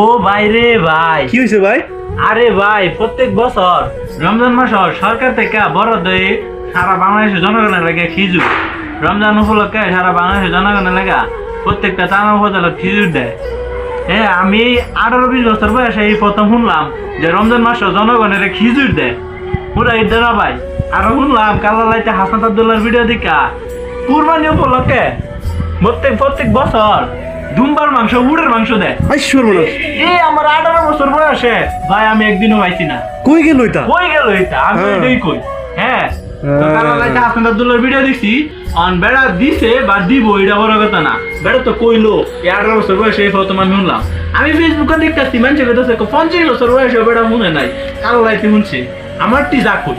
ও ভাই রে ভাই, কি হয়েছে ভাই? আরে ভাই প্রত্যেক বছর রমজান মাস সরকার থেকে বরাদ্দ দিয়ে সারা বাংলাদেশের জনগণের লাগে খিজুর, রমজান উপলক্ষে সারা বাংলাদেশের জনগণের লাগা প্রত্যেকটা থানা উপজেলা খিজুর দেয়। হ্যাঁ, আমি 18-20 বছর বয়সে এই প্রথম শুনলাম যে রমজান মাস জনগণের খিজুর দেয়। পুরা ঈদ না ভাই। আরো শুনলাম কালা লাইতে হাসান আব্দুল্লাহর ভিডিও দেখা কুরবানি উপলক্ষে প্রত্যেক বছর দুম্বার মাংস, উটের মাংস দেয়। এই আমার 18 বছর বয়সে ভাই আমি একদিনও পাইছি না। কই গেল এটা? কই গেল এটা? আমি এটাই কই। হ্যাঁ, তো কালা লাইতে হাসান আব্দুল্লাহর ভিডিও দেখছি, অন বেড়া দিছে বা দিব এটা বড় কথা না, বেড়া তো কইলো 18 বছর বয়সে এই প্রথম আমি শুনলাম। আমি ফেসবুকে দেখতেছি মানুষের কথা 50 বছর বয়সে বেড়া মনে নাই, কালা লাইতে শুনছি। আমার টি যা কই